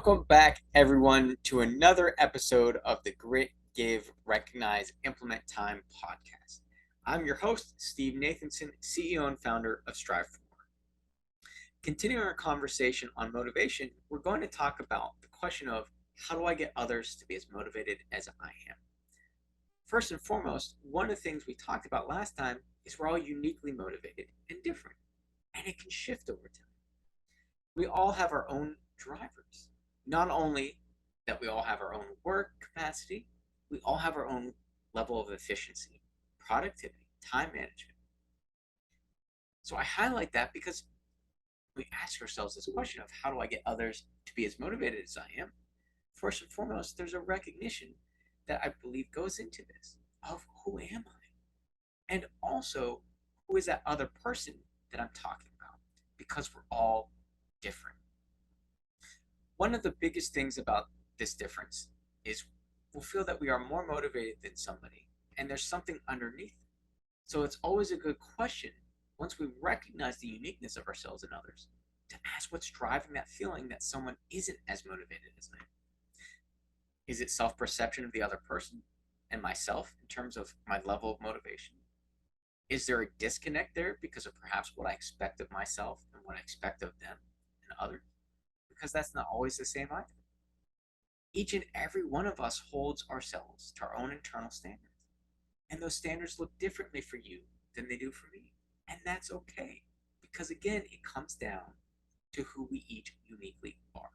Welcome back, everyone, to another episode of the Grit, Give, Recognize, Implement Time podcast. I'm your host, Steve Nathanson, CEO and founder of Strive for More. Continuing our conversation on motivation, we're going to talk about the question of how do I get others to be as motivated as I am? First and foremost, one of the things we talked about last time is we're all uniquely motivated and different, and it can shift over time. We all have our own drivers. Not only that we all have our own work capacity, we all have our own level of efficiency, productivity, time management. So I highlight that because we ask ourselves this question of how do I get others to be as motivated as I am? First and foremost, there's a recognition that I believe goes into this of who am I? And also, who is that other person that I'm talking about? Because we're all different. One of the biggest things about this difference is we'll feel that we are more motivated than somebody, and there's something underneath. So it's always a good question, once we recognize the uniqueness of ourselves and others, to ask what's driving that feeling that someone isn't as motivated as I am. Is it self-perception of the other person and myself in terms of my level of motivation? Is there a disconnect there because of perhaps what I expect of myself and what I expect of them and others? Because that's not always the same either. Each and every one of us holds ourselves to our own internal standards. And those standards look differently for you than they do for me. And that's okay. Because again, it comes down to who we each uniquely are.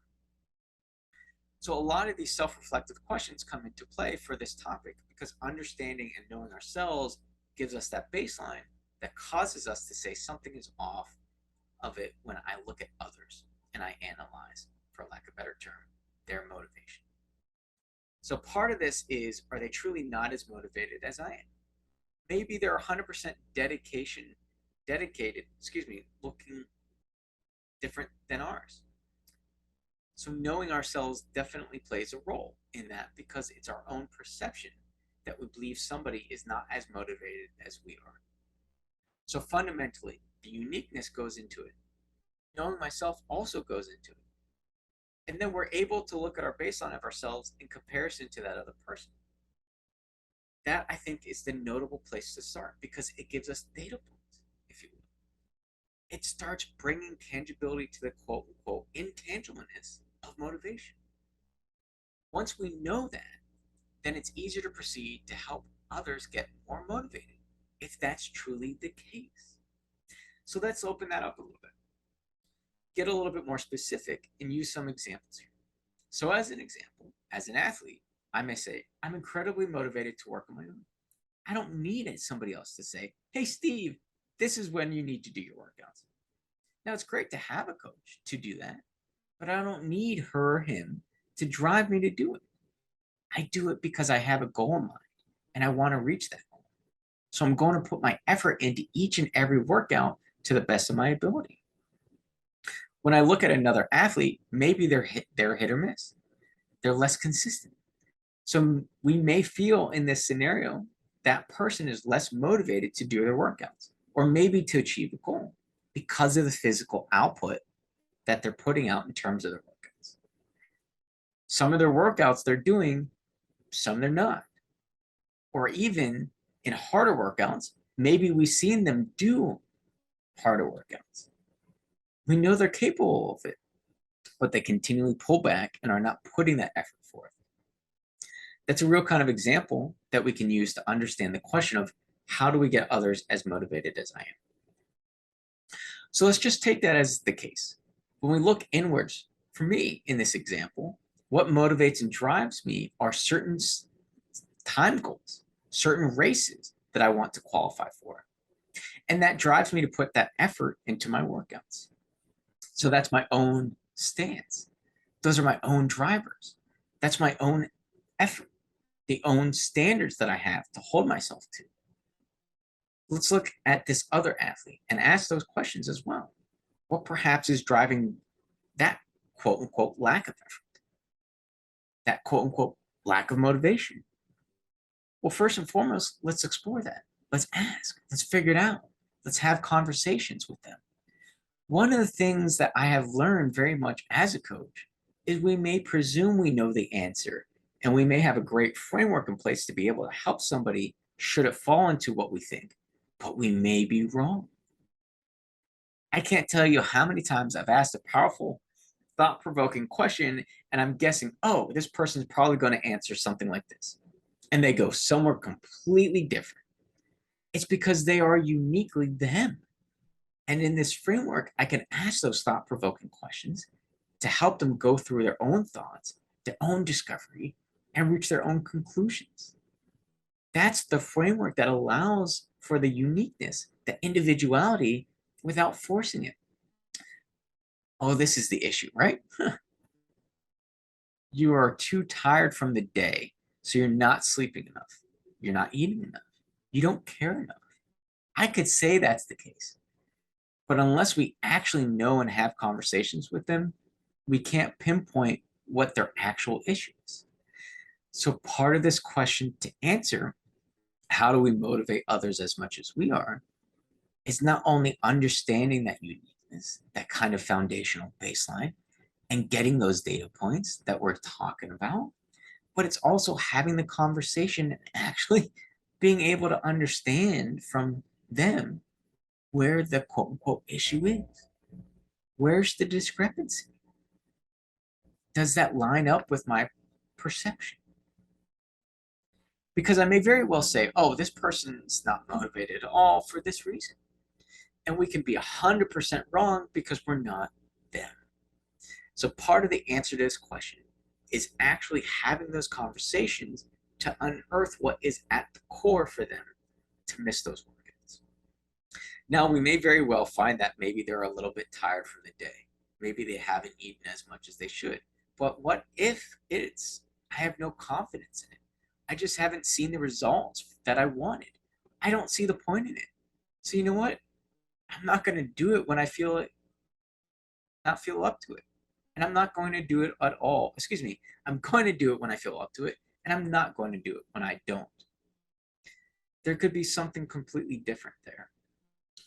So a lot of these self-reflective questions come into play for this topic because understanding and knowing ourselves gives us that baseline that causes us to say something is off of it when I look at others and I analyze, for lack of a better term, their motivation. So part of this is, are they truly not as motivated as I am? Maybe they're 100% dedicated, looking different than ours. So knowing ourselves definitely plays a role in that because it's our own perception that we believe somebody is not as motivated as we are. So fundamentally, the uniqueness goes into it. Knowing myself also goes into it. And then we're able to look at our baseline of ourselves in comparison to that other person. That, I think, is the notable place to start because it gives us data points, if you will. It starts bringing tangibility to the quote-unquote intangibleness of motivation. Once we know that, then it's easier to proceed to help others get more motivated, if that's truly the case. So let's open that up a little bit. Get a little bit more specific and use some examples here. So as an example, as an athlete, I may say, I'm incredibly motivated to work on my own. I don't need somebody else to say, hey, Steve, this is when you need to do your workouts. Now, it's great to have a coach to do that, but I don't need her or him to drive me to do it. I do it because I have a goal in mind and I want to reach that goal. So I'm going to put my effort into each and every workout to the best of my ability. When I look at another athlete, maybe they're hit or miss. They're less consistent. So we may feel in this scenario that person is less motivated to do their workouts or maybe to achieve a goal because of the physical output that they're putting out in terms of their workouts. Some of their workouts they're doing, some they're not. Or even in harder workouts, maybe we've seen them do harder workouts. We know they're capable of it, but they continually pull back and are not putting that effort forth. That's a real kind of example that we can use to understand the question of how do we get others as motivated as I am? So let's just take that as the case. When we look inwards, for me in this example, what motivates and drives me are certain time goals, certain races that I want to qualify for. And that drives me to put that effort into my workouts. So that's my own stance. Those are my own drivers. That's my own effort, the own standards that I have to hold myself to. Let's look at this other athlete and ask those questions as well. What perhaps is driving that quote unquote lack of effort, that quote unquote lack of motivation? Well, first and foremost, let's explore that. Let's ask, let's figure it out. Let's have conversations with them. One of the things that I have learned very much as a coach is we may presume we know the answer, and we may have a great framework in place to be able to help somebody should it fall into what we think, but we may be wrong. I can't tell you how many times I've asked a powerful, thought-provoking question, and I'm guessing, oh, this person's probably going to answer something like this. And they go somewhere completely different. It's because they are uniquely them. And in this framework, I can ask those thought-provoking questions to help them go through their own thoughts, their own discovery, and reach their own conclusions. That's the framework that allows for the uniqueness, the individuality, without forcing it. Oh, this is the issue, right? You are too tired from the day, so you're not sleeping enough. You're not eating enough. You don't care enough. I could say that's the case. But unless we actually know and have conversations with them, we can't pinpoint what their actual issue is. So part of this question to answer, how do we motivate others as much as we are, is not only understanding that uniqueness, that kind of foundational baseline, and getting those data points that we're talking about, but it's also having the conversation and actually being able to understand from them where the quote unquote issue is. Where's the discrepancy? Does that line up with my perception? Because I may very well say, oh, this person's not motivated at all for this reason. And we can be 100% wrong because we're not them. So part of the answer to this question is actually having those conversations to unearth what is at the core for them to miss those organs. Now, we may very well find that maybe they're a little bit tired from the day. Maybe they haven't eaten as much as they should. But what if it's, I have no confidence in it? I just haven't seen the results that I wanted. I don't see the point in it. So you know what? I'm not going to do it when I feel it, not feel up to it. And I'm not going to do it at all. Excuse me. I'm going to do it when I feel up to it. And I'm not going to do it when I don't. There could be something completely different there.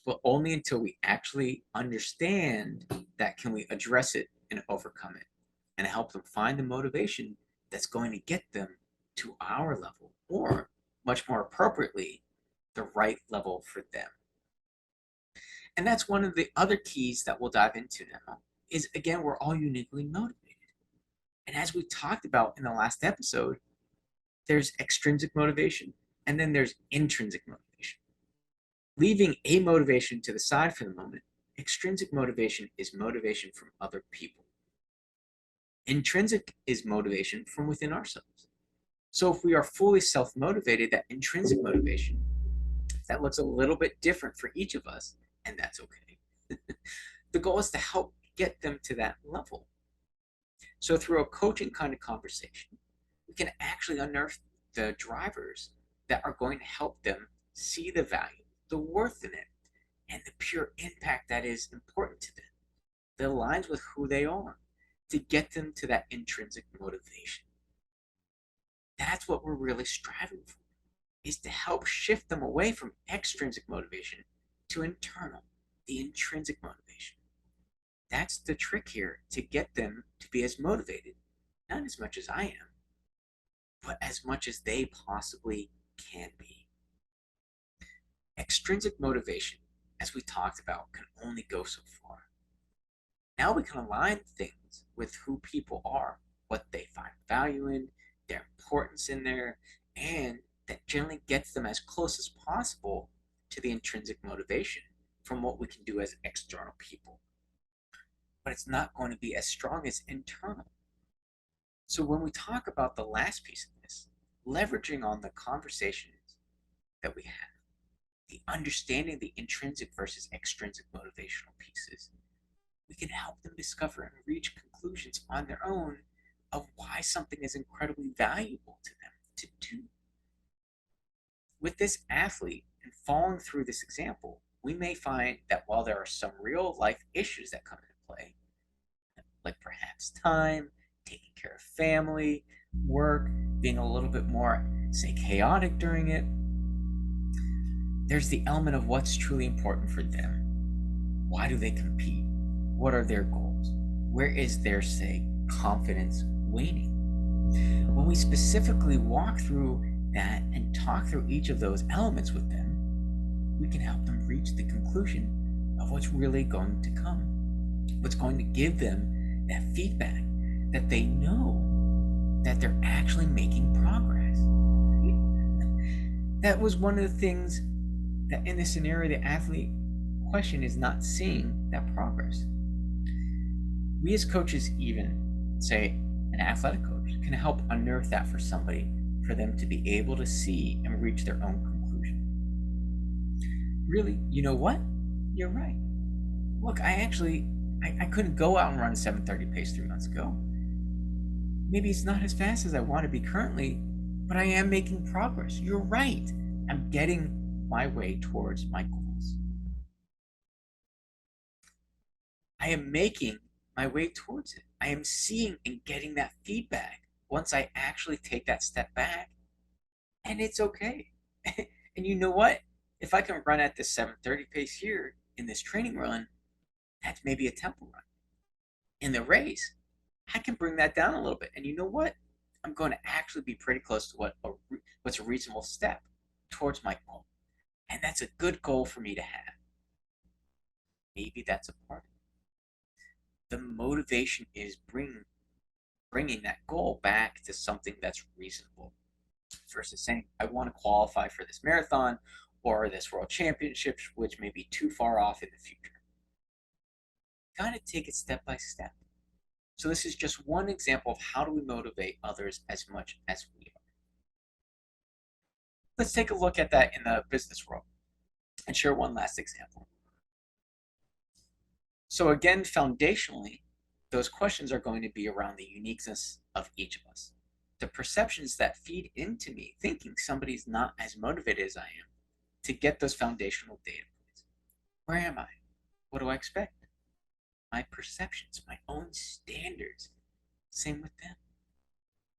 But only until we actually understand that can we address it and overcome it and help them find the motivation that's going to get them to our level, or much more appropriately, the right level for them. And that's one of the other keys that we'll dive into now is, again, we're all uniquely motivated. And as we talked about in the last episode, there's extrinsic motivation and then there's intrinsic motivation. Leaving a motivation to the side for the moment, extrinsic motivation is motivation from other people. Intrinsic is motivation from within ourselves. So if we are fully self-motivated, that intrinsic motivation, that looks a little bit different for each of us, and that's okay. The goal is to help get them to that level. So through a coaching kind of conversation, we can actually unearth the drivers that are going to help them see the value, the worth in it, and the pure impact that is important to them, that aligns with who they are, to get them to that intrinsic motivation. That's what we're really striving for, is to help shift them away from extrinsic motivation to internal, the intrinsic motivation. That's the trick here, to get them to be as motivated, not as much as I am, but as much as they possibly can be. Extrinsic motivation, as we talked about, can only go so far. Now we can align things with who people are, what they find value in, their importance in there, and that generally gets them as close as possible to the intrinsic motivation from what we can do as external people. But it's not going to be as strong as internal. So when we talk about the last piece of this, leveraging on the conversations that we have, the understanding the intrinsic versus extrinsic motivational pieces, we can help them discover and reach conclusions on their own of why something is incredibly valuable to them to do. With this athlete and following through this example, we may find that while there are some real life issues that come into play, like perhaps time, taking care of family, work, being a little bit more, say, chaotic during it, there's the element of what's truly important for them. Why do they compete? What are their goals? Where is their say? confidence waning. When we specifically walk through that and talk through each of those elements with them, we can help them reach the conclusion of what's really going to come, what's going to give them that feedback that they know that they're actually making progress. That was one of the things that in this scenario, the athlete question is not seeing that progress. We as coaches, even say an athletic coach, can help unearth that for somebody, for them to be able to see and reach their own conclusion. Really, you know what? You're right. Look, I couldn't go out and run a 7:30 pace 3 months ago. Maybe it's not as fast as I want to be currently, but I am making progress. You're right. I'm getting my way towards my goals. I am making my way towards it. I am seeing and getting that feedback once I actually take that step back, and it's okay. And you know what? If I can run at this 7:30 pace here in this training run, that's maybe a tempo run. In the race, I can bring that down a little bit. And you know what? I'm going to actually be pretty close to what's a reasonable step towards my goal. And that's a good goal for me to have. Maybe that's a part of it. The motivation is bringing that goal back to something that's reasonable versus saying, I want to qualify for this marathon or this world championship, which may be too far off in the future. Got to take it step by step. So this is just one example of how do we motivate others as much as we are. Let's take a look at that in the business world and share one last example. So again, foundationally, those questions are going to be around the uniqueness of each of us. The perceptions that feed into me thinking somebody's not as motivated as I am to get those foundational data points. Where am I? What do I expect? My perceptions, my own standards. Same with them.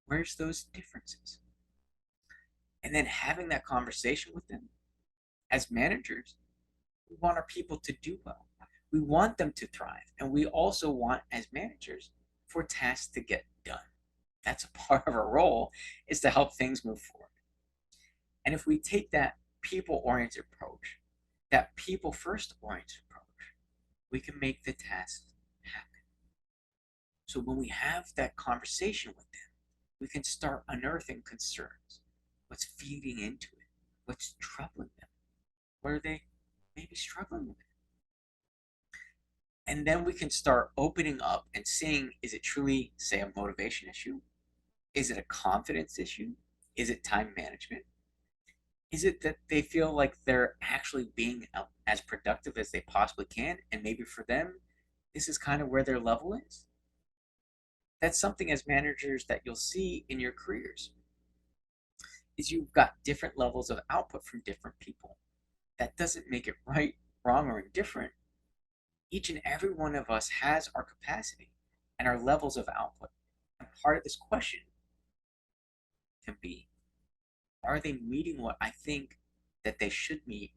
Where's those differences? And then having that conversation with them. As managers, we want our people to do well. We want them to thrive. And we also want, as managers, for tasks to get done. That's a part of our role, is to help things move forward. And if we take that people-oriented approach, that people-first oriented approach, we can make the tasks happen. So when we have that conversation with them, we can start unearthing concerns. What's feeding into it? What's troubling them? What are they maybe struggling with? And then we can start opening up and seeing, is it truly, say, a motivation issue? Is it a confidence issue? Is it time management? Is it that they feel like they're actually being as productive as they possibly can? And maybe for them, this is kind of where their level is. That's something as managers that you'll see in your careers, is you've got different levels of output from different people. That doesn't make it right, wrong, or indifferent. Each and every one of us has our capacity and our levels of output. And part of this question can be, are they meeting what I think that they should meet,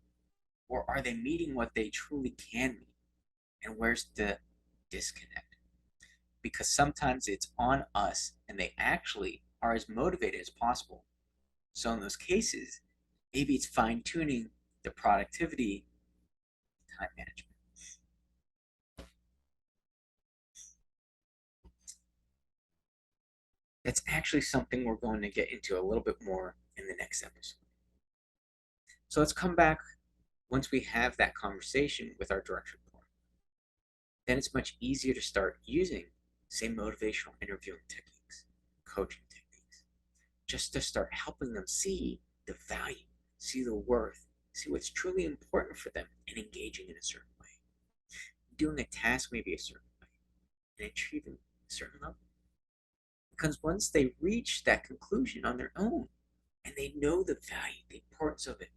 or are they meeting what they truly can meet? And where's the disconnect? Because sometimes it's on us and they actually are as motivated as possible. So in those cases, maybe it's fine-tuning the productivity, time management. That's actually something we're going to get into a little bit more in the next episode. So let's come back once we have that conversation with our direct report. Then it's much easier to start using, say, motivational interviewing techniques, coaching techniques, just to start helping them see the value, see the worth, see what's truly important for them in engaging in a certain way, doing a task maybe a certain way, and achieving a certain level. Because once they reach that conclusion on their own and they know the value, the importance of it,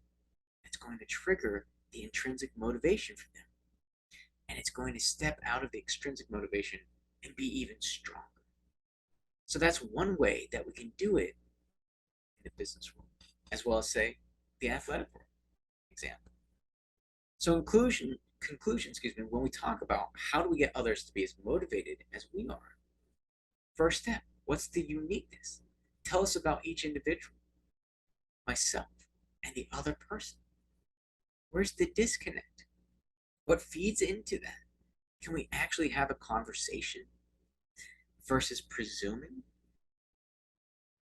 it's going to trigger the intrinsic motivation for them. And it's going to step out of the extrinsic motivation and be even stronger. So that's one way that we can do it in the business world, as well as, say, the athletic world example. So conclusion, when we talk about how do we get others to be as motivated as we are, First step, what's the uniqueness? Tell us about each individual, myself, and the other person. Where's the disconnect? What feeds into that? Can we actually have a conversation versus presuming,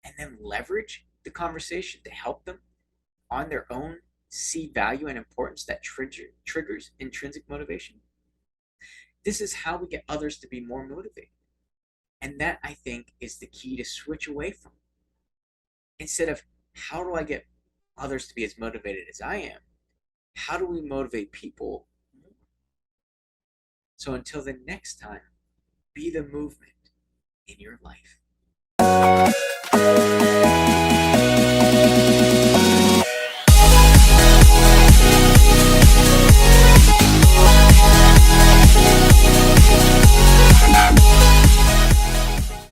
and then leverage the conversation to help them on their own see value and importance that triggers intrinsic motivation? This is how we get others to be more motivated. And that, I think, is the key to switch away from. Instead of how do I get others to be as motivated as I am, how do we motivate people more? So until the next time, be the movement in your life.